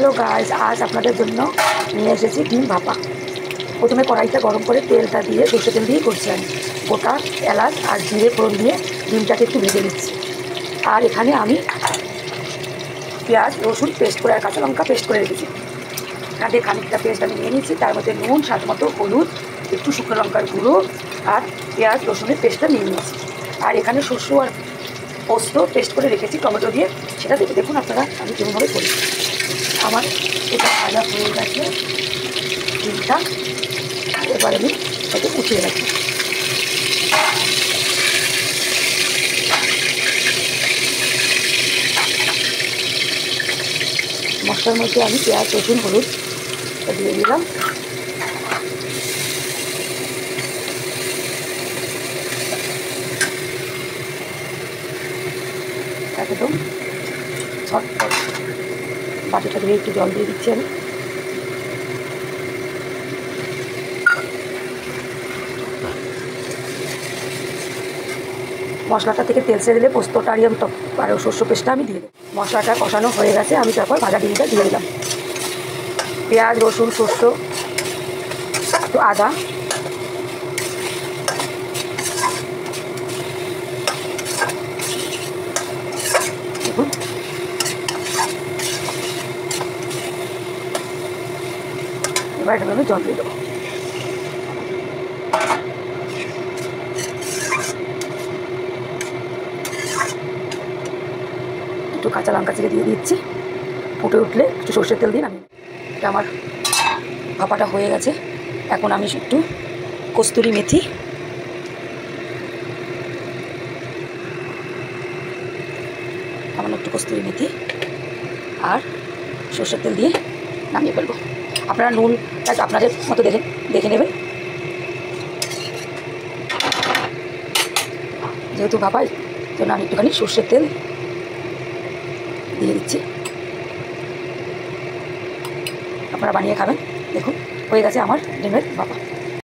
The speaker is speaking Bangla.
হ্যালো গাইস, আজ আপনাদের জন্য নিয়ে এসেছি ডিম ভাপা। প্রথমে কড়াইটা গরম করে তেলটা দিয়ে সরষে তেল দিয়ে করছি আমি। গোটা এলাচ আর জিরে ফোড়ন দিয়ে ডিমটাকে একটু ভেজে নিচ্ছি। আর এখানে আমি পেঁয়াজ রসুন পেস্ট করে আর কাঁচা লঙ্কা পেস্ট করে রেখেছি। এখান থেকে খানিকটা পেস্ট আমি নিয়ে নিচ্ছি, তার মধ্যে নুন, স্বাদ মতো হলুদ, একটু শুকনো লঙ্কার গুঁড়ো আর পেঁয়াজ রসুনের পেস্টটা নিয়ে নিয়েছি। আর এখানে শস্য আর পোস্ত পেস্ট করে রেখেছি টমেটো দিয়ে, সেটা দেখুন আপনারা আমি যেভাবে করি। আমার এটা ভাজা হয়ে গেছে ডিমটা, এবার আমি এটাকে উঠিয়ে রাখি। মশলার মধ্যে আমি পেঁয়াজ রসুন হলুদ দিয়ে দিলাম। একদম ঝটপট বাটিটা ধুয়ে একটু জল দিয়ে দিচ্ছি আমি। মশলাটা থেকে তেল ছেড়ে দিলে পোস্তটা আর শস্য পেস্টটা আমি দিয়ে দেবো। মশলাটা কষানো হয়ে গেছে, আমি তারপর ভাজা ডিমটা দিয়ে দিলাম। পেঁয়াজ রসুন শস্য একটু আদা দেখুন, এবার এটা আমি জল দিয়ে দেবো। একটু কাঁচা লঙ্কা চিড়ে দিয়ে দিচ্ছি। ফুটে উঠলে একটু সর্ষের তেল দিন। আমি এটা আমার ভাপাটা হয়ে গেছে। এখন আমি একটু কস্তুরি মেথি আর সর্ষের তেল দিয়ে নামিয়ে ফেলবো। আপনারা নুন আপনাদের মতো দেখে নেবেন। যেহেতু ভাপাই জন্য আমি একটুখানি সর্ষের তেল দিয়ে দিচ্ছি। আপনারা বানিয়ে খাবেন। দেখুন হয়ে গেছে আমার ডিমের ভাপা।